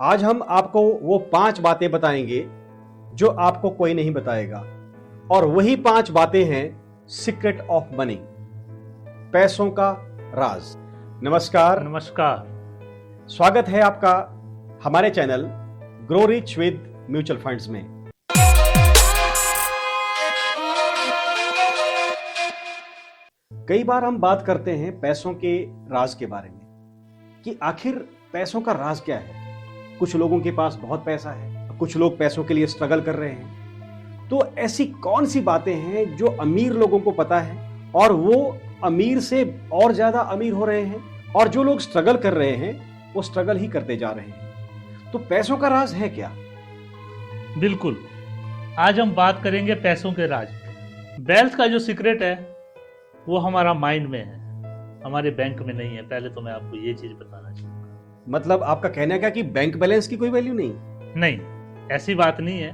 आज हम आपको वो 5 बातें बताएंगे जो आपको कोई नहीं बताएगा, और वही 5 बातें हैं सीक्रेट ऑफ मनी, पैसों का राज। नमस्कार। नमस्कार। स्वागत है आपका हमारे channel grow rich with mutual funds में। कई बार हम बात करते हैं पैसों के राज के बारे में कि आखिर पैसों का राज क्या है। कुछ लोगों के पास बहुत पैसा है, कुछ लोग पैसों के लिए स्ट्रगल कर रहे हैं। तो ऐसी कौन सी बातें हैं जो अमीर लोगों को पता है और वो अमीर से और ज्यादा अमीर हो रहे हैं, और जो लोग स्ट्रगल कर रहे हैं वो स्ट्रगल ही करते जा रहे हैं। तो पैसों का राज है क्या? बिल्कुल, आज हम बात करेंगे पैसों के राज पे। वेल्थ का जो सीक्रेट है वो हमारा माइंड में है, हमारे बैंक में नहीं है। पहले तो मैं आपको ये चीज बताना चाहूंगा। मतलब आपका कहना क्या कि बैंक बैलेंस की कोई वैल्यू नहीं? नहीं, ऐसी बात नहीं है,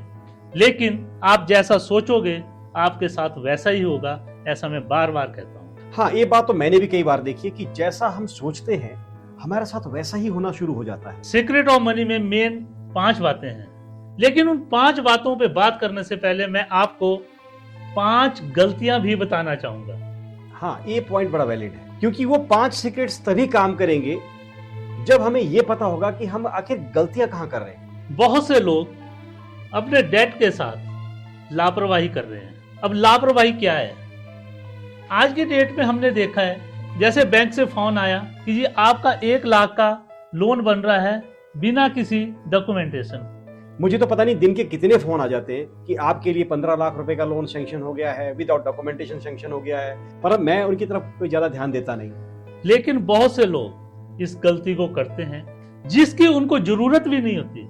लेकिन आप जैसा सोचोगे आपके साथ वैसा ही होगा, ऐसा मैं बार बार कहता हूँ। हाँ, ये बात तो मैंने भी कई बार देखी है कि जैसा हम सोचते हैं हमारे साथ वैसा ही होना शुरू हो जाता है। सीक्रेट ऑफ मनी में मेन 5 बातें हैं, लेकिन उन 5 बातों पे बात करने से पहले मैं आपको 5 गलतियां भी बताना चाहूंगा। हाँ, ये पॉइंट बड़ा वैलिड है, क्योंकि वो 5 सीक्रेट्स तभी काम करेंगे जब हमें ये पता होगा कि हम आखिर गलतियां कहां कर रहे हैं। बहुत से लोग अपने डेट के साथ लापरवाही कर रहे हैं। अब लापरवाही क्या है? आज की डेट में हमने देखा है, जैसे बैंक से फोन आया कि जी आपका 1 लाख का लोन बन रहा है बिना किसी डॉक्यूमेंटेशन। मुझे तो पता नहीं दिन के कितने फोन आ जाते हैं कि आपके लिए 15 लाख रुपए का लोन सैंक्शन हो गया है, विदाउट डॉक्यूमेंटेशन सैंक्शन हो गया है, पर अब मैं उनकी तरफ कोई ज्यादा ध्यान देता नहीं। लेकिन बहुत से लोग इस गलती को करते हैं जिसकी उनको जरूरत भी नहीं होती।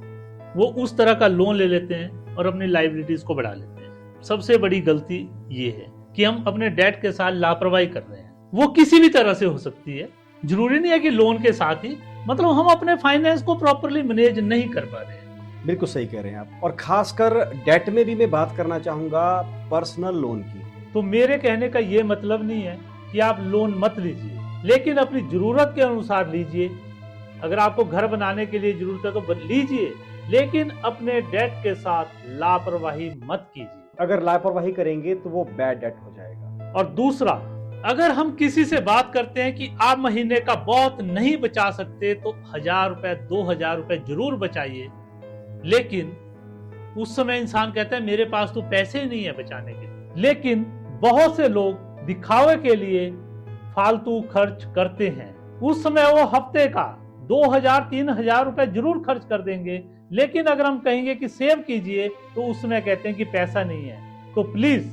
वो उस तरह का लोन ले लेते हैं और अपनी लायबिलिटीज को बढ़ा लेते हैं। सबसे बड़ी गलती ये है कि हम अपने डेट के साथ लापरवाही कर रहे हैं। वो किसी भी तरह से हो सकती है, जरूरी नहीं है कि लोन के साथ ही, मतलब हम अपने फाइनेंस को प्रॉपरली मैनेज नहीं कर पा रहे हैं। बिल्कुल सही कह रहे हैं आप। और खासकर डेट में भी मैं बात करना चाहूंगा पर्सनल लोन की। तो मेरे कहने का ये मतलब नहीं है कि आप लोन मत लीजिए, लेकिन अपनी जरूरत के अनुसार लीजिए। अगर आपको घर बनाने के लिए जरूरत है तो लीजिए, लेकिन अपने डेट के साथ लापरवाही मत कीजिए। अगर लापरवाही करेंगे तो वो बैड डेट हो जाएगा। और दूसरा, अगर हम किसी से बात करते हैं कि आप महीने का बहुत नहीं बचा सकते तो 1000 रुपए 2000 रुपए जरूर बचाइए, लेकिन उस समय इंसान कहता है मेरे पास तो पैसे ही नहीं है बचाने के लिए। लेकिन बहुत से लोग दिखावे के लिए फालतू खर्च करते हैं। उस समय वो हफ्ते का 2000-3000 रुपए जरूर खर्च कर देंगे, लेकिन अगर हम कहेंगे कि सेव कीजिए तो उस समय कहते हैं कि पैसा नहीं है। तो प्लीज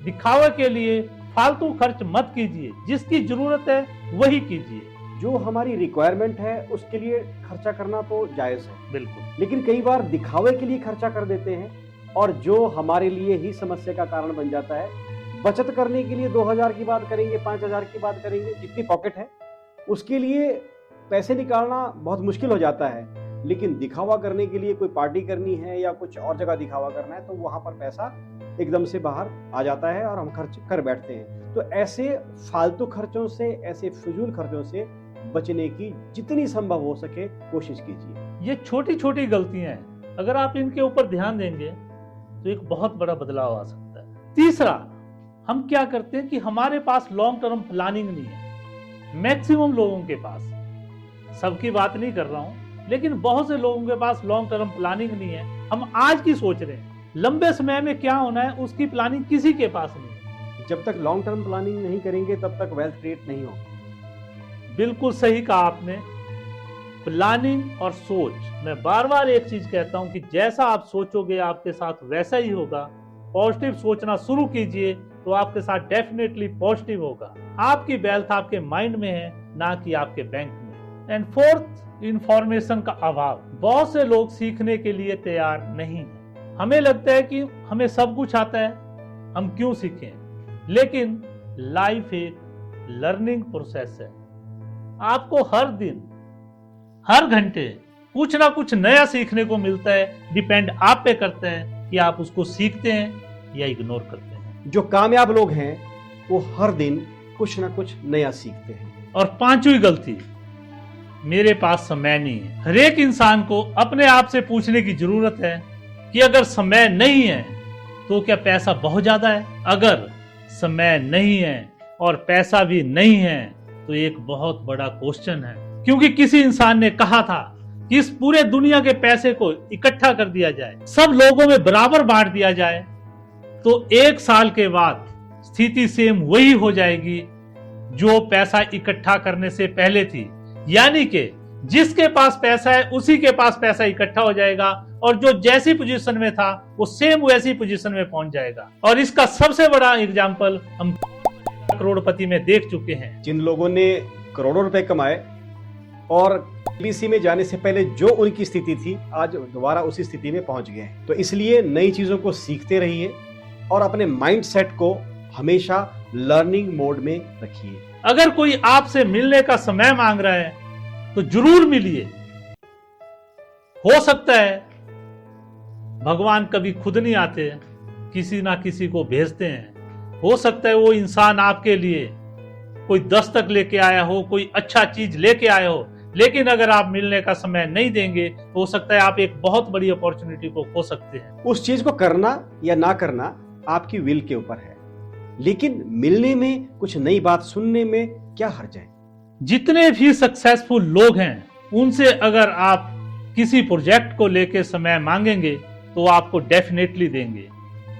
दिखावे के लिए फालतू खर्च मत कीजिए, जिसकी जरूरत है वही कीजिए। जो हमारी रिक्वायरमेंट है उसके लिए खर्चा करना तो जायज है, बिल्कुल, लेकिन कई बार दिखावे के लिए खर्चा कर देते हैं, और जो हमारे लिए ही समस्या का कारण बन जाता है। बचत करने के लिए 2000 की बात करेंगे, 5000 की बात करेंगे, जितनी पॉकेट है उसके लिए पैसे निकालना बहुत मुश्किल हो जाता है। लेकिन दिखावा करने के लिए, कोई पार्टी करनी है या कुछ और जगह दिखावा करना है, तो वहां पर पैसा एकदम से बाहर आ जाता है और हम खर्च कर बैठते हैं। तो ऐसे फालतू खर्चों से, ऐसे फिजूल खर्चों से बचने की जितनी संभव हो सके कोशिश कीजिए। ये छोटी छोटी गलतियां हैं, अगर आप इनके ऊपर ध्यान देंगे तो एक बहुत बड़ा बदलाव आ सकता है। तीसरा, हम क्या करते हैं कि हमारे पास लॉन्ग टर्म प्लानिंग नहीं है। मैक्सिमम लोगों के पास, सबकी बात नहीं कर रहा हूं, लेकिन बहुत से लोगों के पास लॉन्ग टर्म प्लानिंग नहीं है। हम आज की सोच रहे हैं, लंबे समय में क्या होना है उसकी प्लानिंग किसी के पास नहीं है। जब तक लॉन्ग टर्म प्लानिंग नहीं करेंगे तब तक वेल्थ क्रिएट नहीं होगी। बिल्कुल सही कहा आपने। प्लानिंग और सोच, मैं बार बार एक चीज कहता हूं कि जैसा आप सोचोगे आपके साथ वैसा ही होगा। पॉजिटिव सोचना शुरू कीजिए तो आपके साथ डेफिनेटली पॉजिटिव होगा। आपकी वेल्थ आपके माइंड में है, ना कि आपके बैंक में। एंड फोर्थ, इंफॉर्मेशन का अभाव। बहुत से लोग सीखने के लिए तैयार नहीं है। हमें लगता है कि हमें सब कुछ आता है, हम क्यों सीखें। लेकिन लाइफ एक लर्निंग प्रोसेस है। आपको हर दिन, हर घंटे कुछ ना कुछ नया सीखने को मिलता है। डिपेंड आप पे करता है कि आप उसको सीखते हैं या इग्नोर करते हैं। जो कामयाब लोग हैं वो हर दिन कुछ ना कुछ नया सीखते हैं। और 5वीं गलती, मेरे पास समय नहीं है। हर एक इंसान को अपने आप से पूछने की जरूरत है कि अगर समय नहीं है तो क्या पैसा बहुत ज्यादा है? अगर समय नहीं है और पैसा भी नहीं है तो एक बहुत बड़ा क्वेश्चन है, क्योंकि किसी इंसान ने कहा था कि इस पूरे दुनिया के पैसे को इकट्ठा कर दिया जाए, सब लोगों में बराबर बांट दिया जाए, तो 1 साल के बाद स्थिति सेम वही हो जाएगी जो पैसा इकट्ठा करने से पहले थी। यानी कि जिसके पास पैसा है उसी के पास पैसा इकट्ठा हो जाएगा और जो जैसी पोजीशन में था वो सेम वैसी पोजीशन में पहुंच जाएगा। और इसका सबसे बड़ा एग्जाम्पल हम करोड़पति में देख चुके हैं। जिन लोगों ने करोड़ों रुपए कमाए और बीसी में जाने से पहले जो उनकी स्थिति थी आज दोबारा उसी स्थिति में पहुंच गए हैं। तो इसलिए नई चीजों को सीखते रहिए और अपने माइंड सेट को हमेशा लर्निंग मोड में रखिए। अगर कोई आपसे मिलने का समय मांग रहा है तो जरूर मिलिए। हो सकता है भगवान कभी खुद नहीं आते, किसी ना किसी को भेजते हैं। हो सकता है वो इंसान आपके लिए कोई दस्तक लेके आया हो, कोई अच्छा चीज लेके आया हो, लेकिन अगर आप मिलने का समय नहीं देंगे तो हो सकता है आप एक बहुत बड़ी अपॉर्चुनिटी को खो सकते हैं। उस चीज को करना या ना करना आपकी विल के ऊपर है, लेकिन मिलने में, कुछ नई बात सुनने में क्या हर्ज है। जितने भी सक्सेसफुल लोग हैं उनसे अगर आप किसी प्रोजेक्ट को लेके समय मांगेंगे तो आपको डेफिनेटली देंगे,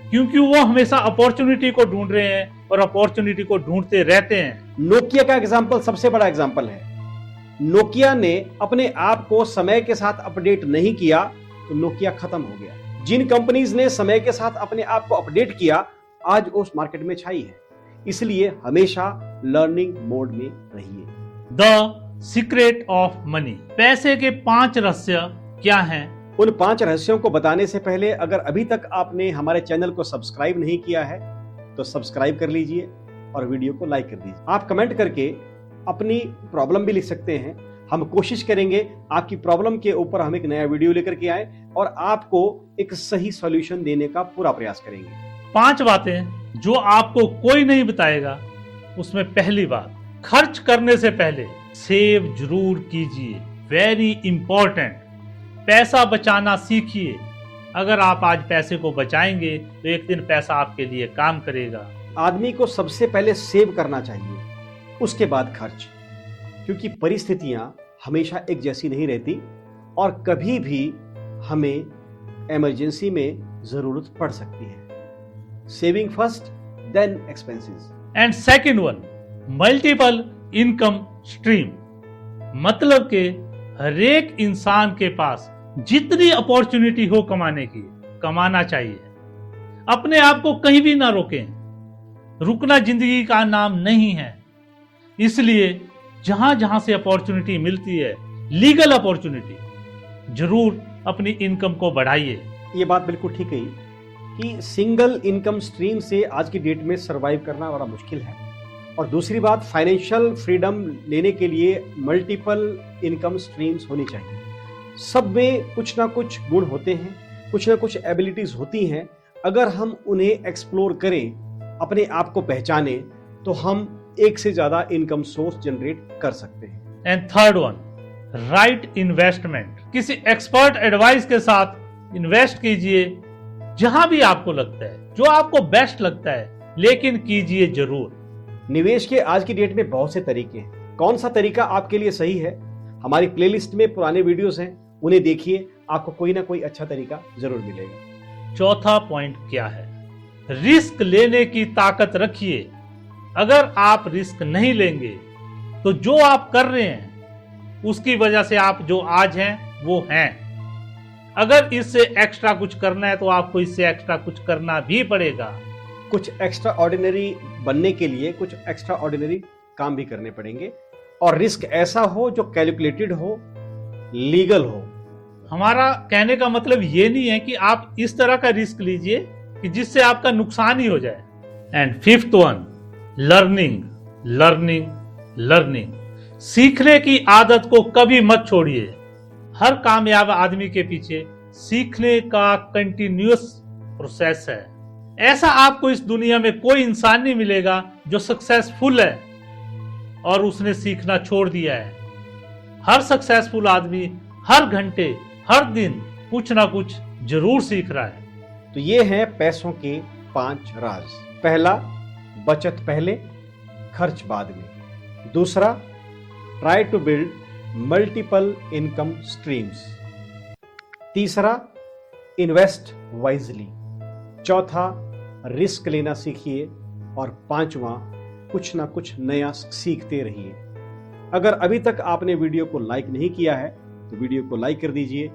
क्योंकि वो हमेशा अपॉर्चुनिटी को ढूंढ रहे हैं और अपॉर्चुनिटी को ढूंढते रहते हैं। नोकिया का एग्जाम्पल सबसे बड़ा एग्जाम्पल है। नोकिया ने अपने आप को समय के साथ अपडेट नहीं किया तो नोकिया खत्म हो गया। जिन कंपनीज ने समय के साथ अपने आप को अपडेट किया आज उस मार्केट में छाई है। इसलिए हमेशा लर्निंग मोड में रहिए। द सीक्रेट ऑफ मनी, पैसे के 5 रहस्य क्या हैं? उन 5 रहस्यों को बताने से पहले अगर अभी तक आपने हमारे चैनल को सब्सक्राइब नहीं किया है तो सब्सक्राइब कर लीजिए और वीडियो को लाइक कर दीजिए। आप कमेंट करके अपनी प्रॉब्लम भी लिख सकते हैं। हम कोशिश करेंगे आपकी प्रॉब्लम के ऊपर हम एक नया वीडियो लेकर के आए और आपको एक सही सॉल्यूशन देने का पूरा प्रयास करेंगे। 5 बातें जो आपको कोई नहीं बताएगा। उसमें पहली बात, खर्च करने से पहले सेव जरूर कीजिए। Very important. पैसा बचाना सीखिए। अगर आप आज पैसे को बचाएंगे तो एक दिन पैसा आपके लिए काम करेगा। आदमी को सबसे पहले सेव करना चाहिए, उसके बाद खर्च, क्योंकि परिस्थितियां हमेशा एक जैसी नहीं रहती और कभी भी हमें इमरजेंसी में जरूरत पड़ सकती है। Saving first then expenses. And second one, multiple income stream, मतलब के हर एक इंसान के पास जितनी अपॉर्चुनिटी हो कमाने की, कमाना चाहिए। अपने आप को कहीं भी ना रोकें। रुकना जिंदगी का नाम नहीं है। इसलिए जहां जहां से अपॉर्चुनिटी मिलती है, लीगल अपॉर्चुनिटी, जरूर अपनी इनकम को बढ़ाइए। ये बात बिल्कुल ठीक है कि सिंगल इनकम स्ट्रीम से आज की डेट में सरवाइव करना बड़ा मुश्किल है। और दूसरी बात, फाइनेंशियल फ्रीडम लेने के लिए मल्टीपल इनकम स्ट्रीम्स होनी चाहिए। सब में कुछ ना कुछ गुण होते हैं, कुछ ना कुछ एबिलिटीज होती हैं। अगर हम उन्हें एक्सप्लोर करें, अपने आप को पहचाने, तो हम एक से ज्यादा इनकम सोर्स जनरेट कर सकते हैं। And third one, right investment. किसी एक्सपर्ट एडवाइस के साथ इन्वेस्ट कीजिए जहां भी आपको लगता है, जो आपको बेस्ट लगता है, लेकिन कीजिए जरूर। निवेश के आज की डेट में बहुत से तरीके हैं। कौन सा तरीका आपके लिए सही है, हमारी प्लेलिस्ट में पुराने वीडियोस हैं, उन्हें देखिए, आपको कोई ना कोई अच्छा तरीका जरूर मिलेगा। चौथा पॉइंट क्या है? रिस्क लेने की ताकत रखिए। अगर आप रिस्क नहीं लेंगे तो जो आप कर रहे हैं उसकी वजह से आप जो आज हैं वो हैं। अगर इससे एक्स्ट्रा कुछ करना है तो आपको इससे एक्स्ट्रा कुछ करना भी पड़ेगा। कुछ एक्स्ट्रा ऑर्डिनरी बनने के लिए कुछ एक्स्ट्रा ऑर्डिनरी काम भी करने पड़ेंगे और रिस्क ऐसा हो जो कैलकुलेटेड हो, लीगल हो। हमारा कहने का मतलब ये नहीं है कि आप इस तरह का रिस्क लीजिए कि जिससे आपका नुकसान ही हो जाए। And fifth one, learning learning learning. सीखने की आदत को कभी मत छोड़िए। हर कामयाब आदमी के पीछे सीखने का कंटिन्यूअस प्रोसेस है। ऐसा आपको इस दुनिया में कोई इंसान नहीं मिलेगा जो सक्सेसफुल है और उसने सीखना छोड़ दिया है। हर सक्सेसफुल आदमी हर घंटे हर दिन कुछ ना कुछ जरूर सीख रहा है। तो ये हैं पैसों के 5 राज। पहला, बचत पहले, खर्च बाद में। दूसरा, try to build multiple income streams. तीसरा, इन्वेस्ट वाइजली। चौथा, रिस्क लेना सीखिए। और पांचवा, कुछ ना कुछ नया सीखते रहिए। अगर अभी तक आपने वीडियो को लाइक नहीं किया है तो वीडियो को लाइक कर दीजिए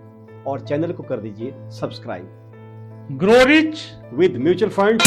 और चैनल को कर दीजिए subscribe. Grow rich with mutual fund.